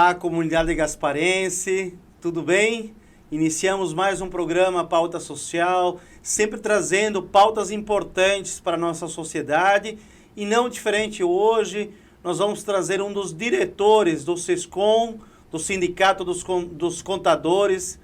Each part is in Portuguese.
Olá, comunidade gasparense, tudo bem? Iniciamos mais um programa Pauta Social, sempre trazendo pautas importantes para a nossa sociedade e não diferente hoje, nós vamos trazer um dos diretores do SESCOM, do Sindicato dos Contadores,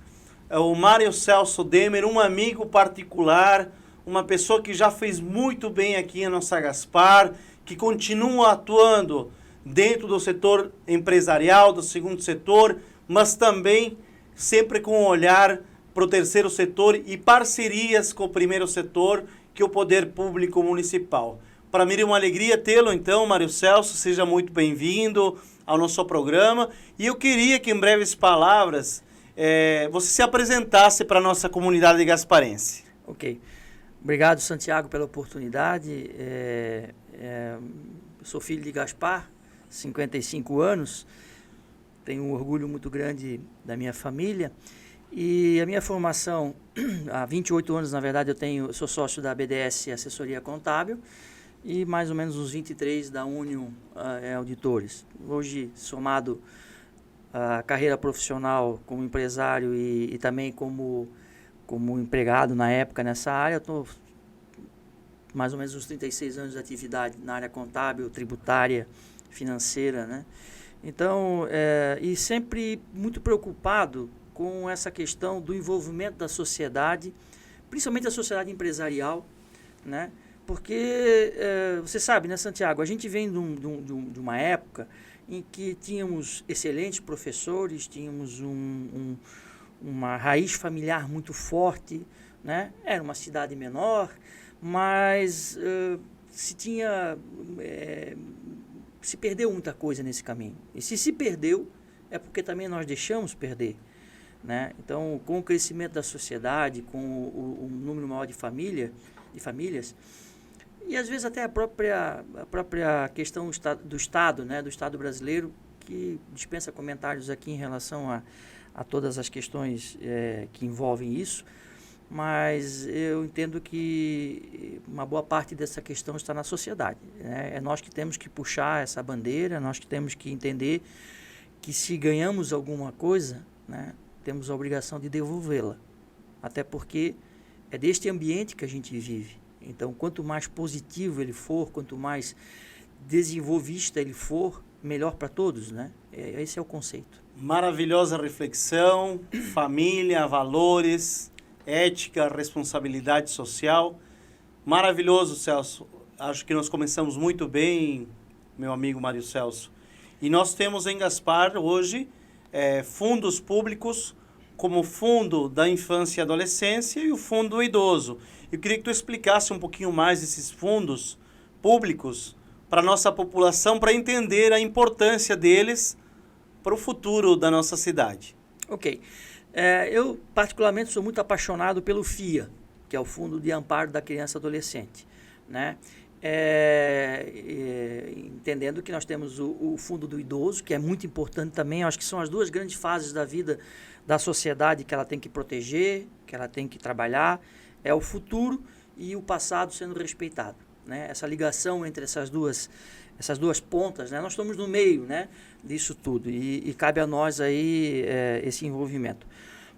o Mário Celso Demer, um amigo particular, uma pessoa que já fez muito bem aqui na nossa Gaspar, que continua atuando dentro do setor empresarial, do segundo setor, mas também sempre com um olhar para o terceiro setor e parcerias com o primeiro setor, que é o poder público municipal. Para mim é uma alegria tê-lo, então, Mário Celso, seja muito bem-vindo ao nosso programa. E eu queria que, em breves palavras, você se apresentasse para a nossa comunidade gasparense. Ok. Obrigado, Santiago, pela oportunidade. Sou filho de Gaspar, 55 anos, tenho um orgulho muito grande da minha família e a minha formação, há 28 anos, na verdade, eu sou sócio da BDS Assessoria Contábil e mais ou menos uns 23 da Union Auditores. Hoje, somado a carreira profissional como empresário e também como empregado na época nessa área, estou mais ou menos uns 36 anos de atividade na área contábil, tributária, financeira, né? Então, e sempre muito preocupado com essa questão do envolvimento da sociedade, principalmente a sociedade empresarial, né? Porque, você sabe, né, Santiago, a gente vem de uma época em que tínhamos excelentes professores, tínhamos uma raiz familiar muito forte, né? Era uma cidade menor, mas se perdeu muita coisa nesse caminho. E se perdeu, é porque também nós deixamos perder, né? Então, com o crescimento da sociedade, com o número maior de famílias, e às vezes até a própria questão do Estado, né? Do Estado brasileiro, que dispensa comentários aqui em relação a todas as questões que envolvem isso, mas eu entendo que uma boa parte dessa questão está na sociedade, né? É nós que temos que puxar essa bandeira, nós que temos que entender que se ganhamos alguma coisa, né, temos a obrigação de devolvê-la, até porque é deste ambiente que a gente vive. Então, quanto mais positivo ele for, quanto mais desenvolvista ele for, melhor para todos, né? Esse é o conceito. Maravilhosa reflexão, família, valores, ética, responsabilidade social. Maravilhoso, Celso. Acho que nós começamos muito bem, meu amigo Mário Celso. E nós temos em Gaspar hoje fundos públicos, como o Fundo da Infância e Adolescência e o Fundo do Idoso. Eu queria que tu explicasse um pouquinho mais esses fundos públicos para a nossa população, para entender a importância deles para o futuro da nossa cidade. Ok. Eu, particularmente, sou muito apaixonado pelo FIA, que é o Fundo de Amparo da Criança e Adolescente, né? Entendendo que nós temos o Fundo do Idoso, que é muito importante também. Eu acho que são as duas grandes fases da vida da sociedade que ela tem que proteger, que ela tem que trabalhar. É o futuro e o passado sendo respeitado, né? Essa ligação entre essas duas pontas, né? Nós estamos no meio, né, disso tudo e cabe a nós aí esse envolvimento.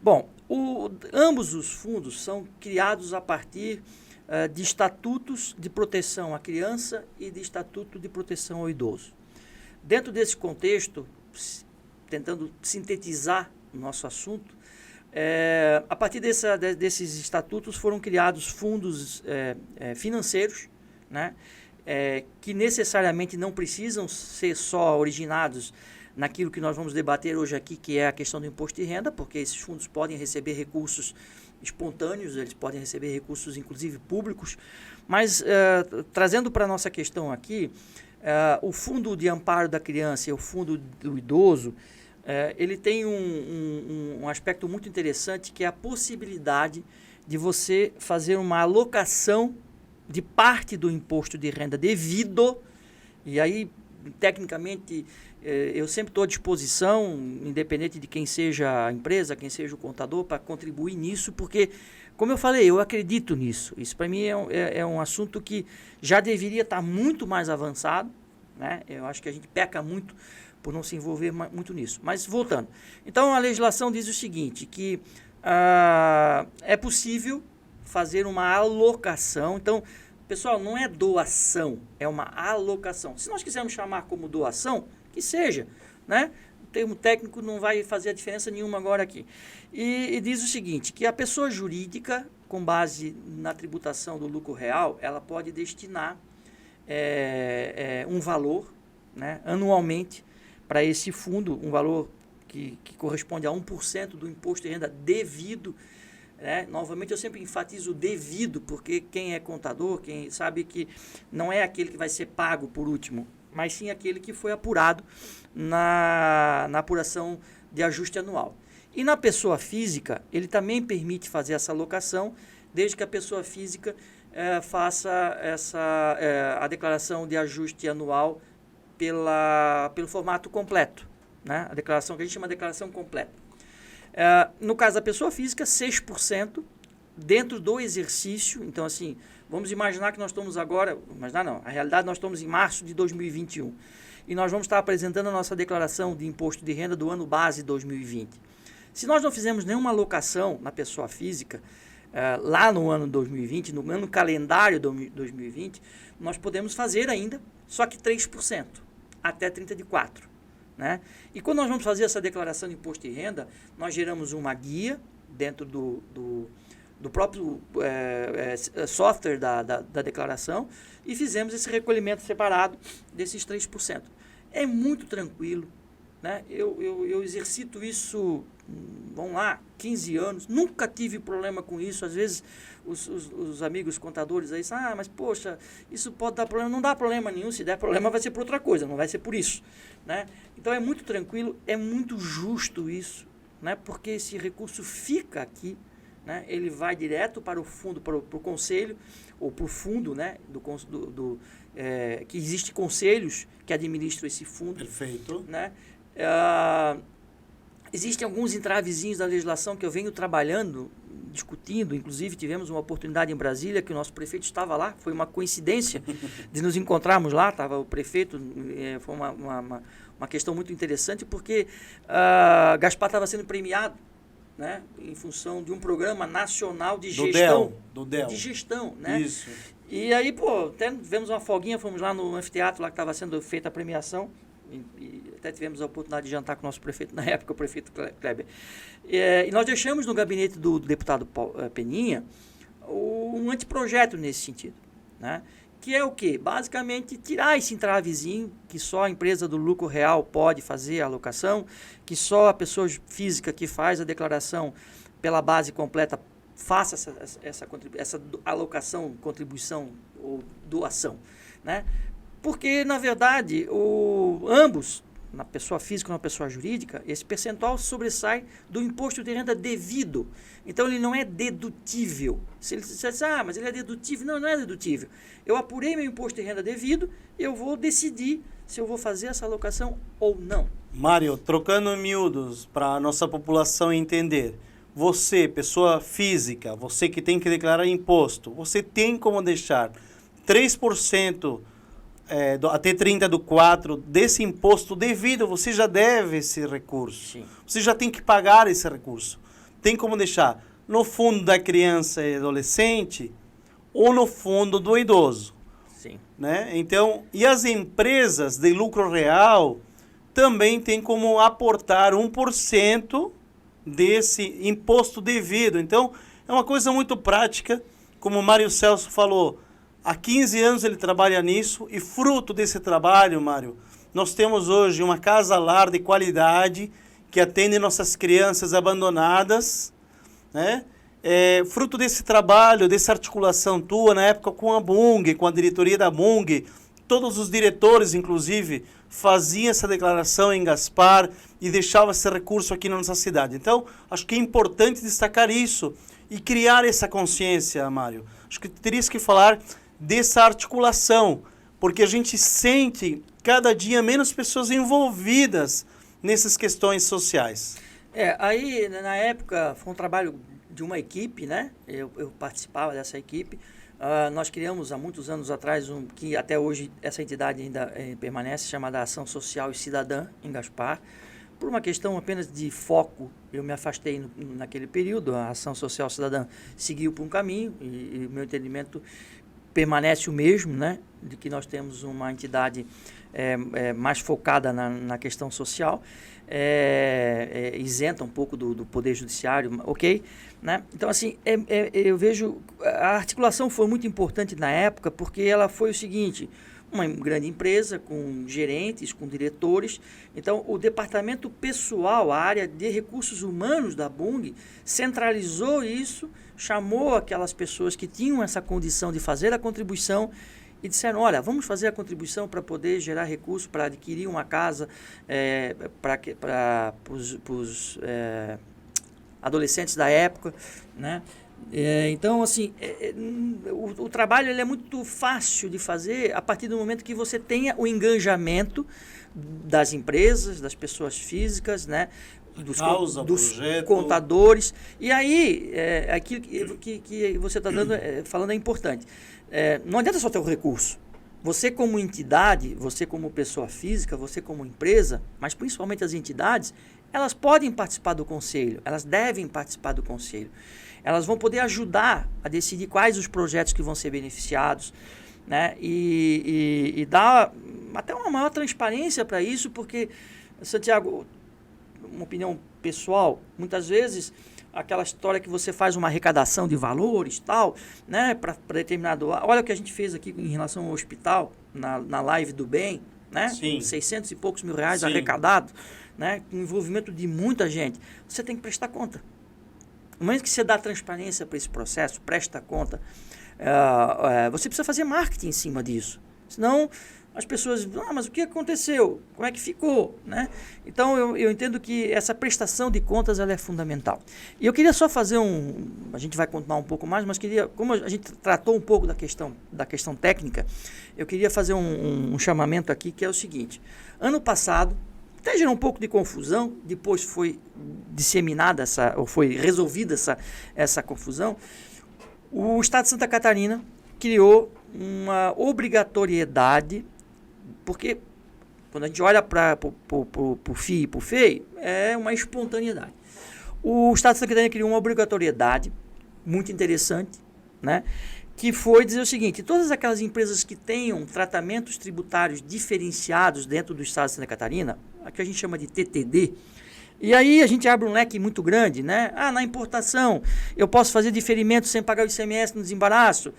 Bom, ambos os fundos são criados a partir de estatutos de proteção à criança e de estatuto de proteção ao idoso. Dentro desse contexto, tentando sintetizar o nosso assunto, a partir desses estatutos foram criados fundos financeiros, né, que necessariamente não precisam ser só originados naquilo que nós vamos debater hoje aqui, que é a questão do imposto de renda, porque esses fundos podem receber recursos espontâneos, eles podem receber recursos, inclusive, públicos, mas trazendo para a nossa questão aqui, o Fundo de Amparo da Criança e o Fundo do Idoso, ele tem um aspecto muito interessante, que é a possibilidade de você fazer uma alocação de parte do imposto de renda devido, e aí, tecnicamente, eu sempre estou à disposição, independente de quem seja a empresa, quem seja o contador, para contribuir nisso, porque, como eu falei, eu acredito nisso. Isso, para mim, é um assunto que já deveria estar muito mais avançado, né? Eu acho que a gente peca muito por não se envolver muito nisso. Mas voltando. Então, a legislação diz o seguinte, que é possível fazer uma alocação. Então, pessoal, não é doação, é uma alocação. Se nós quisermos chamar como doação, que seja, né? O termo técnico não vai fazer a diferença nenhuma agora aqui. E diz o seguinte, que a pessoa jurídica, com base na tributação do lucro real, ela pode destinar um valor, né, anualmente para esse fundo, um valor que corresponde a 1% do imposto de renda devido. Novamente, eu sempre enfatizo devido, porque quem é contador, quem sabe que não é aquele que vai ser pago por último, mas sim aquele que foi apurado na apuração de ajuste anual. E na pessoa física, ele também permite fazer essa alocação, desde que a pessoa física faça a declaração de ajuste anual pelo formato completo, né? A declaração que a gente chama de declaração completa. No caso da pessoa física, 6% dentro do exercício. Então, assim, vamos imaginar que nós estamos agora... Imaginar não, a realidade nós estamos em março de 2021. E nós vamos estar apresentando a nossa declaração de imposto de renda do ano base 2020. Se nós não fizermos nenhuma alocação na pessoa física, lá no ano 2020, no ano calendário 2020, nós podemos fazer ainda, só que 3%, até 30 de 4. Né? E quando nós vamos fazer essa declaração de imposto de renda, nós geramos uma guia dentro do próprio software da declaração e fizemos esse recolhimento separado desses 3%. É muito tranquilo, né? Eu exercito isso, vamos lá, 15 anos, nunca tive problema com isso. Às vezes os amigos contadores aí dizem, mas poxa, isso pode dar problema. Não dá problema nenhum, se der problema vai ser por outra coisa, não vai ser por isso, né? Então é muito tranquilo, é muito justo isso, né? Porque esse recurso fica aqui, né? Ele vai direto para o fundo, para o conselho, ou para o fundo, né? Que existe conselhos que administram esse fundo. Perfeito. Né? Existem alguns entravezinhos da legislação que eu venho trabalhando, discutindo. Inclusive tivemos uma oportunidade em Brasília que o nosso prefeito estava lá, foi uma coincidência de nos encontrarmos lá, estava o prefeito, foi uma questão muito interessante, porque Gaspar estava sendo premiado, né, em função de um programa nacional de gestão. Do DEL. De gestão, né? Isso. E aí, até tivemos uma folguinha, fomos lá no anfiteatro lá que estava sendo feita a premiação, e até tivemos a oportunidade de jantar com o nosso prefeito na época, o prefeito Kleber. E nós deixamos no gabinete do deputado Peninha um anteprojeto nesse sentido, né? Que é o quê? Basicamente, tirar esse entravezinho que só a empresa do lucro real pode fazer a alocação, que só a pessoa física que faz a declaração pela base completa faça essa alocação, contribuição ou doação, né? Porque, na verdade, ambos, na pessoa física ou na pessoa jurídica, esse percentual sobressai do imposto de renda devido. Então, ele não é dedutível. Se ele disser, mas ele é dedutível. Não, não é dedutível. Eu apurei meu imposto de renda devido, eu vou decidir se eu vou fazer essa alocação ou não. Mário, trocando em miúdos para a nossa população entender. Você, pessoa física, você que tem que declarar imposto, você tem como deixar 3%... até 30 do 4 desse imposto devido, você já deve esse recurso. Sim. Você já tem que pagar esse recurso. Tem como deixar no fundo da criança e adolescente ou no fundo do idoso. Sim. Né? Então, e as empresas de lucro real também tem como aportar 1% desse imposto devido. Então, é uma coisa muito prática, como o Mário Celso falou. Há 15 anos ele trabalha nisso e fruto desse trabalho, Mário, nós temos hoje uma casa-lar de qualidade que atende nossas crianças abandonadas, né? Fruto desse trabalho, dessa articulação tua, na época com a Mung, com a diretoria da Mung, todos os diretores, inclusive, faziam essa declaração em Gaspar e deixavam esse recurso aqui na nossa cidade. Então, acho que é importante destacar isso e criar essa consciência, Mário. Acho que terias que falar dessa articulação, porque a gente sente cada dia menos pessoas envolvidas nessas questões sociais. Aí na época foi um trabalho de uma equipe, né? Eu participava dessa equipe, Nós criamos há muitos anos atrás, que até hoje essa entidade ainda permanece, chamada Ação Social e Cidadã, em Gaspar. Por uma questão apenas de foco, eu me afastei naquele período, a Ação Social Cidadã seguiu por um caminho e o meu entendimento permanece o mesmo, né, de que nós temos uma entidade mais focada na questão social, isenta um pouco do Poder Judiciário, ok? Né? Então, assim, eu vejo, a articulação foi muito importante na época, porque ela foi o seguinte: uma grande empresa com gerentes, com diretores. Então, o departamento pessoal, a área de recursos humanos da Bung, centralizou isso, chamou aquelas pessoas que tinham essa condição de fazer a contribuição e disseram: olha, vamos fazer a contribuição para poder gerar recursos para adquirir uma casa para os adolescentes da época, né? Então, assim, o trabalho ele é muito fácil de fazer a partir do momento que você tenha o engajamento das empresas, das pessoas físicas, né? Dos contadores. E aí, aquilo que você está falando é importante. Não adianta só ter o recurso. Você como entidade, você como pessoa física, você como empresa, mas principalmente as entidades, elas podem participar do conselho, elas devem participar do conselho. Elas vão poder ajudar a decidir quais os projetos que vão ser beneficiados, né? E dar até uma maior transparência para isso, porque, Santiago, uma opinião pessoal, muitas vezes aquela história que você faz uma arrecadação de valores, tal, né, para determinado... Olha o que a gente fez aqui em relação ao hospital, na live do bem, né? Sim. 600 e poucos mil reais Sim. arrecadados, né, com envolvimento de muita gente. Você tem que prestar conta. No momento que você dá transparência para esse processo, presta conta, você precisa fazer marketing em cima disso. Senão, as pessoas... mas o que aconteceu? Como é que ficou? Né? Então, eu entendo que essa prestação de contas ela é fundamental. E eu queria só fazer a gente vai continuar um pouco mais, mas como a gente tratou um pouco da questão técnica, eu queria fazer um chamamento aqui, que é o seguinte. Ano passado, até gerou um pouco de confusão, depois foi disseminada ou foi resolvida essa confusão. O Estado de Santa Catarina criou uma obrigatoriedade, porque quando a gente olha para o FII e para o FEI, é uma espontaneidade. O Estado de Santa Catarina criou uma obrigatoriedade muito interessante, né, que foi dizer o seguinte: todas aquelas empresas que tenham tratamentos tributários diferenciados dentro do Estado de Santa Catarina, a que a gente chama de TTD, e aí a gente abre um leque muito grande, né? Na importação, eu posso fazer diferimento sem pagar o ICMS no desembaraço.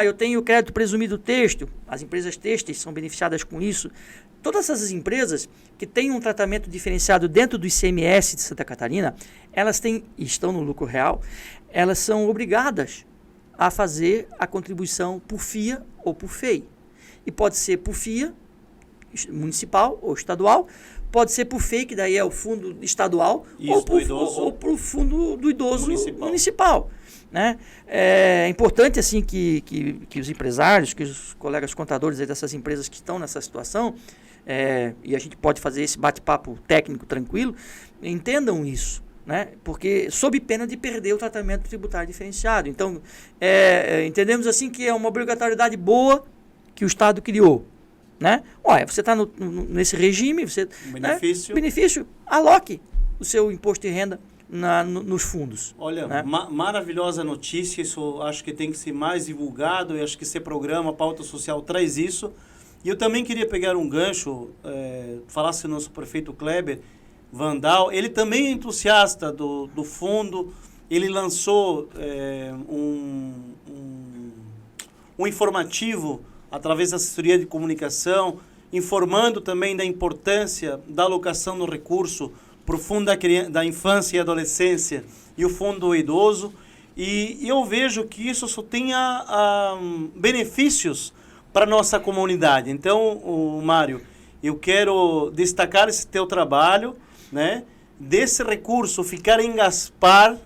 Eu tenho crédito presumido têxtil, as empresas têxteis são beneficiadas com isso. Todas essas empresas que têm um tratamento diferenciado dentro do ICMS de Santa Catarina, elas estão no lucro real, elas são obrigadas a fazer a contribuição por FIA ou por FEI. E pode ser por FIA, municipal ou estadual, pode ser por FEI, que daí é o fundo estadual, ou por o fundo do idoso municipal. Né? É importante assim que os empresários, que os colegas contadores aí dessas empresas que estão nessa situação, e a gente pode fazer esse bate-papo técnico tranquilo, entendam isso. Né? Porque sob pena de perder o tratamento tributário diferenciado. Então, entendemos assim que é uma obrigatoriedade boa que o Estado criou. Né? Você está nesse regime, benefício, aloque o seu imposto de renda nos fundos. Olha, né? Maravilhosa notícia, isso acho que tem que ser mais divulgado, e acho que esse programa, Pauta Social, traz isso. E eu também queria pegar um gancho, falasse o nosso prefeito Kleber Vandal, ele também é entusiasta do fundo, ele lançou um informativo através da assessoria de comunicação, informando também da importância da alocação do recurso para o fundo da infância e adolescência e o fundo do idoso. E eu vejo que isso só tem benefícios para a nossa comunidade. Então, Mário, eu quero destacar esse teu trabalho, né? Desse recurso ficar em Gaspar,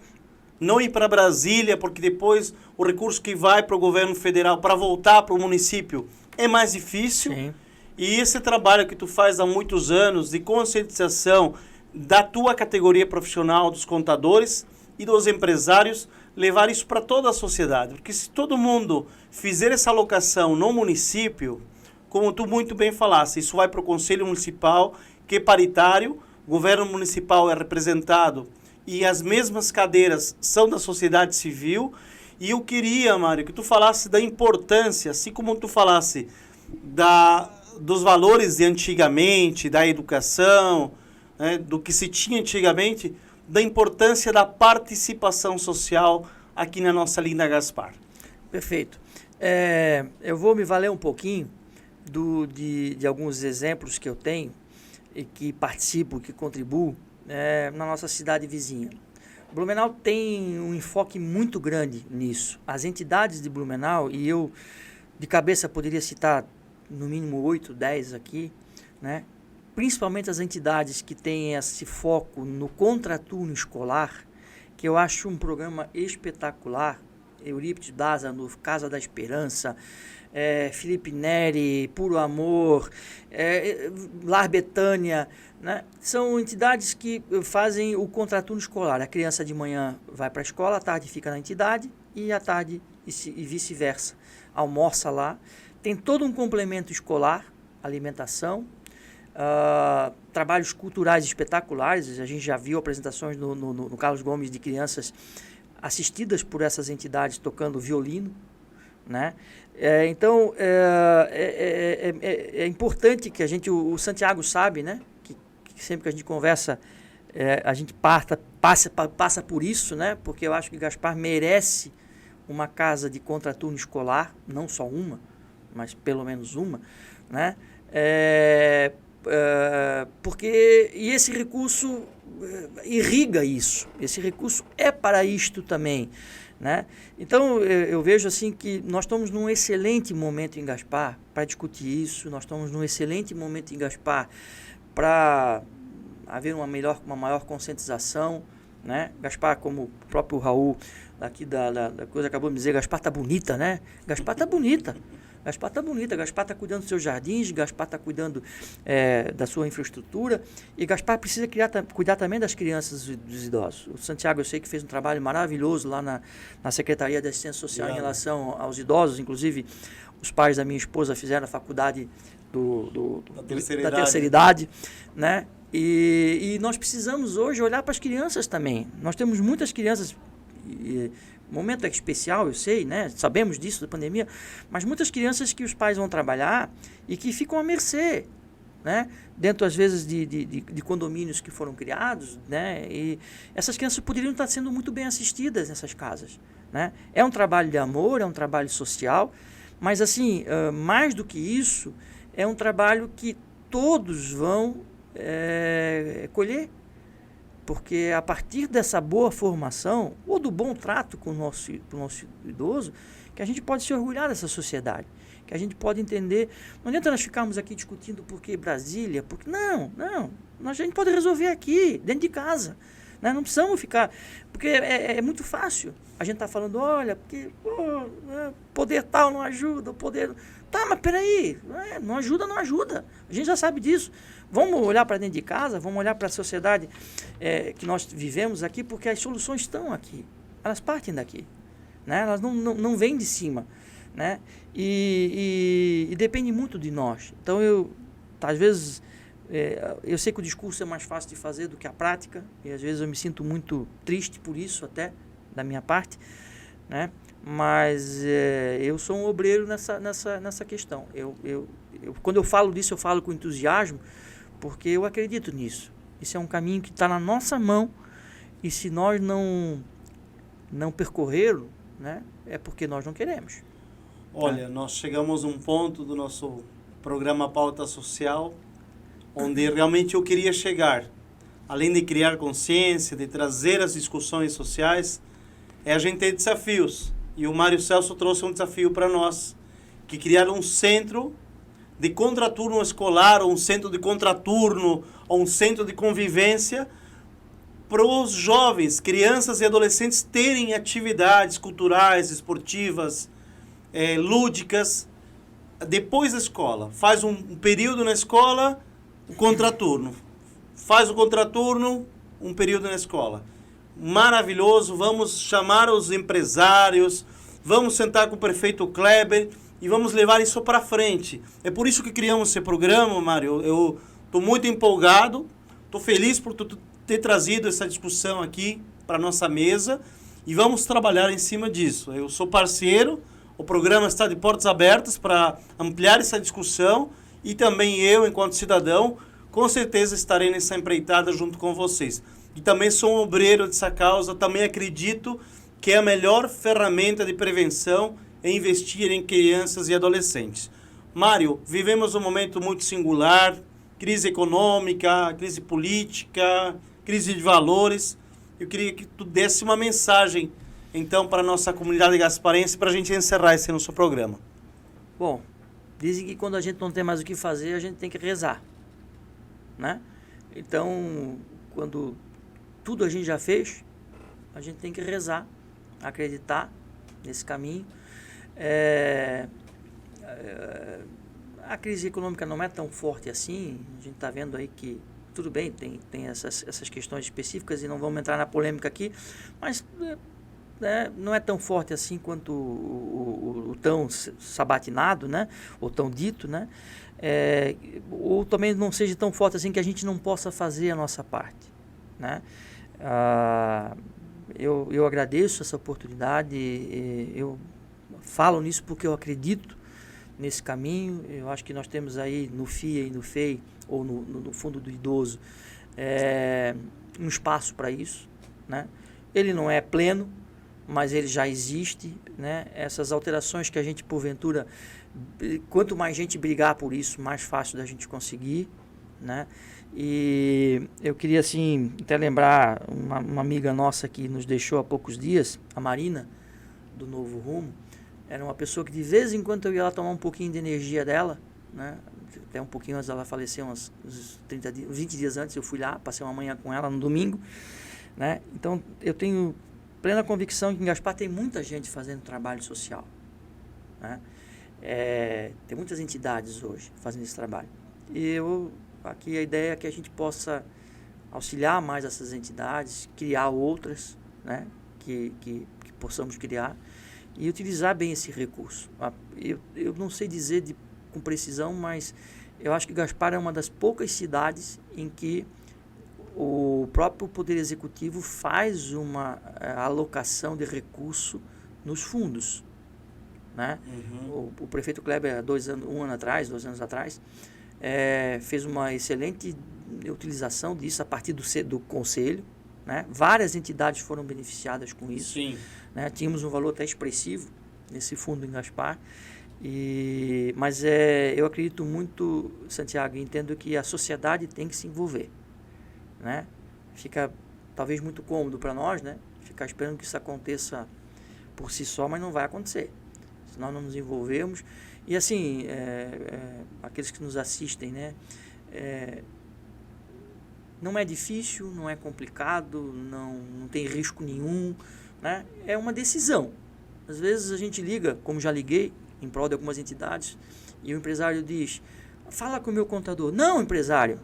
não ir para Brasília, porque depois o recurso que vai para o governo federal para voltar para o município é mais difícil. Sim. E esse trabalho que tu faz há muitos anos de conscientização da tua categoria profissional, dos contadores e dos empresários, levar isso para toda a sociedade. Porque se todo mundo fizer essa alocação no município, como tu muito bem falaste, isso vai para o Conselho Municipal, que é paritário, o governo municipal é representado e as mesmas cadeiras são da sociedade civil. E eu queria, Mário, que tu falasse da importância, assim como tu falasse dos valores de antigamente, da educação, né, do que se tinha antigamente, da importância da participação social aqui na nossa linda Gaspar. Perfeito. Eu vou me valer um pouquinho de alguns exemplos que eu tenho e que participo, que contribuo na nossa cidade vizinha. Blumenau tem um enfoque muito grande nisso. As entidades de Blumenau, e eu de cabeça poderia citar no mínimo 8, 10 aqui, né? Principalmente as entidades que têm esse foco no contraturno escolar, que eu acho um programa espetacular. Eurípides Daza, Casa da Esperança, Felipe Neri, Puro Amor, Lar Betânia, né? São entidades que fazem o contraturno escolar. A criança de manhã vai para a escola, à tarde fica na entidade e à tarde e vice-versa. Almoça lá. Tem todo um complemento escolar, alimentação, trabalhos culturais espetaculares. A gente já viu apresentações no Carlos Gomes de crianças assistidas por essas entidades tocando violino, né? Então, é importante que o Santiago sabe, né? Que sempre que a gente conversa, a gente passa por isso, né? Porque eu acho que Gaspar merece uma casa de contraturno escolar, não só uma, mas pelo menos uma, né? Porque esse recurso irriga isso, esse recurso é para isto também, né? Então eu vejo assim que nós estamos num excelente momento em Gaspar para discutir isso, nós estamos num excelente momento em Gaspar para haver uma maior conscientização, né? Gaspar, como o próprio Raul aqui da coisa acabou de dizer, Gaspar tá bonita, né? Gaspar tá bonita. Gaspar está bonita, Gaspar está cuidando dos seus jardins, Gaspar está cuidando da sua infraestrutura e Gaspar precisa cuidar também das crianças e dos idosos. O Santiago, eu sei que fez um trabalho maravilhoso lá na Secretaria de Assistência Social em relação aos idosos, inclusive os pais da minha esposa fizeram a faculdade da terceira idade, né? E nós precisamos hoje olhar para as crianças também. Nós temos muitas crianças... O momento é especial, eu sei, né? Sabemos disso da pandemia, mas muitas crianças que os pais vão trabalhar e que ficam à mercê, né? Dentro, às vezes, de condomínios que foram criados, né? E essas crianças poderiam estar sendo muito bem assistidas nessas casas, né? É um trabalho de amor, é um trabalho social, mas, assim, mais do que isso, é um trabalho que todos vão colher. Porque a partir dessa boa formação, ou do bom trato com o nosso idoso, que a gente pode se orgulhar dessa sociedade, que a gente pode entender. Não adianta nós ficarmos aqui discutindo por que Brasília, porque não, a gente pode resolver aqui, dentro de casa. Né? Não precisamos ficar, porque é muito fácil. A gente está falando, olha, porque poder tal não ajuda, o poder... Tá, mas peraí, não ajuda. A gente já sabe disso. Vamos olhar para dentro de casa, vamos olhar para a sociedade que nós vivemos aqui, porque as soluções estão aqui. Elas partem daqui. Né? Elas não vêm de cima. Né? E depende muito de nós. Então, às vezes, eu sei que o discurso é mais fácil de fazer do que a prática, e às vezes eu me sinto muito triste por isso até, da minha parte, né? Mas eu sou um obreiro nessa questão. Quando eu falo disso, eu falo com entusiasmo, porque eu acredito nisso. Isso é um caminho que está na nossa mão, e se nós não percorrê-lo, né, é porque nós não queremos. Olha, nós chegamos a um ponto do nosso programa Pauta Social, onde realmente eu queria chegar. Além de criar consciência, de trazer as discussões sociais, a gente ter desafios. E o Mário Celso trouxe um desafio para nós, que criar um centro de contraturno escolar, ou um centro de contraturno, ou um centro de convivência, para os jovens, crianças e adolescentes terem atividades culturais, esportivas, lúdicas, depois da escola. Faz um período na escola, o contraturno. Faz o contraturno, um período na escola. maravilhoso. Vamos chamar os empresários, vamos sentar com o prefeito Kleber e vamos levar isso para frente. É por isso que criamos esse programa, Mário. Eu estou muito empolgado, estou feliz por tu ter trazido essa discussão aqui para a nossa mesa e vamos trabalhar em cima disso. Eu sou parceiro, o programa está de portas abertas para ampliar essa discussão e também eu, enquanto cidadão, com certeza estarei nessa empreitada junto com vocês. E também sou um obreiro dessa causa, também acredito que é a melhor ferramenta de prevenção é investir em crianças e adolescentes. Mário, vivemos um momento muito singular, crise econômica, crise política, crise de valores. Eu queria que tu desse uma mensagem, então, para a nossa comunidade gasparense, para a gente encerrar esse nosso programa. Bom, dizem que quando a gente não tem mais o que fazer, a gente tem que rezar, né? Então, quando tudo a gente já fez, a gente tem que rezar, acreditar nesse caminho. A crise econômica não é tão forte assim, a gente está vendo aí que, tudo bem, tem essas questões específicas e não vamos entrar na polêmica aqui, mas não é tão forte assim quanto o tão sabatinado, né? Ou tão dito, né? Ou também não seja tão forte assim que a gente não possa fazer a nossa parte, né? Eu agradeço essa oportunidade, eu falo nisso porque eu acredito nesse caminho. Eu acho que nós temos aí no FIA e no FEI, ou no Fundo do Idoso, um espaço para isso, né? Ele não é pleno, mas ele já existe, né? Essas alterações que a gente, porventura, quanto mais gente brigar por isso, mais fácil da gente conseguir, né? E eu queria, assim, até lembrar uma amiga nossa que nos deixou há poucos dias, a Marina, do Novo Rumo. Era uma pessoa que de vez em quando eu ia lá tomar um pouquinho de energia dela, né? Até um pouquinho antes dela falecer, uns 20 dias antes, eu fui lá, passei uma manhã com ela no domingo, né? Então, eu tenho plena convicção que em Gaspar tem muita gente fazendo trabalho social, né? Tem muitas entidades hoje fazendo esse trabalho. E aqui a ideia é que a gente possa auxiliar mais essas entidades, criar outras, né? Que possamos criar e utilizar bem esse recurso. Eu não sei dizer com precisão, mas eu acho que Gaspar é uma das poucas cidades em que o próprio Poder Executivo faz uma alocação de recurso nos fundos, né? Uhum. O prefeito Kleber, 2 anos atrás, fez uma excelente utilização disso a partir do conselho, né? Várias entidades foram beneficiadas com isso. Sim. Né? Tínhamos um valor até expressivo nesse fundo em Gaspar. Mas eu acredito muito, Santiago, e entendo que a sociedade tem que se envolver, né? Fica talvez muito cômodo para nós, né? Ficar esperando que isso aconteça por si só, mas não vai acontecer se nós não nos envolvermos. E assim, aqueles que nos assistem, né? Não é difícil, não é complicado, não tem risco nenhum, né? É uma decisão. Às vezes a gente liga, como já liguei, em prol de algumas entidades, e o empresário diz: fala com o meu contador. Não, empresário,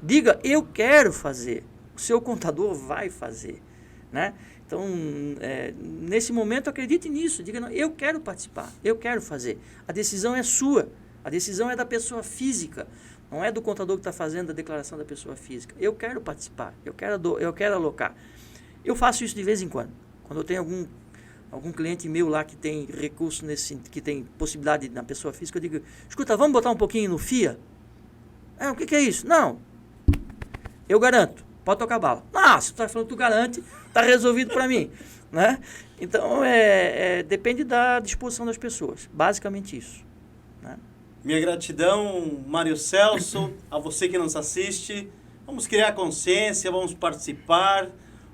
diga, eu quero fazer. O seu contador vai fazer, né? Então, nesse momento, acredite nisso. Diga, não, eu quero participar, eu quero fazer. A decisão é sua, a decisão é da pessoa física, não é do contador que está fazendo a declaração da pessoa física. Eu quero participar, eu quero alocar. Eu faço isso de vez em quando. Quando eu tenho algum cliente meu lá que tem recurso que tem possibilidade na pessoa física, eu digo: escuta, vamos botar um pouquinho no FIA? O que é isso? Não, eu garanto, pode tocar bala. Se tu está falando que tu garante, está resolvido para mim, né? Então, depende da disposição das pessoas, basicamente isso, né? Minha gratidão, Mário Celso, a você que nos assiste. Vamos criar consciência, vamos participar,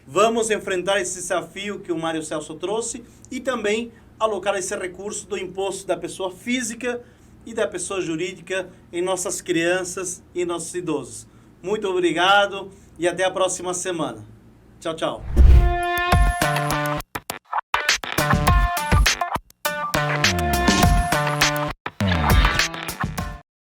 vamos enfrentar esse desafio que o Mário Celso trouxe e também alocar esse recurso do imposto da pessoa física e da pessoa jurídica em nossas crianças e nossos idosos. Muito obrigado e até a próxima semana. Tchau, tchau.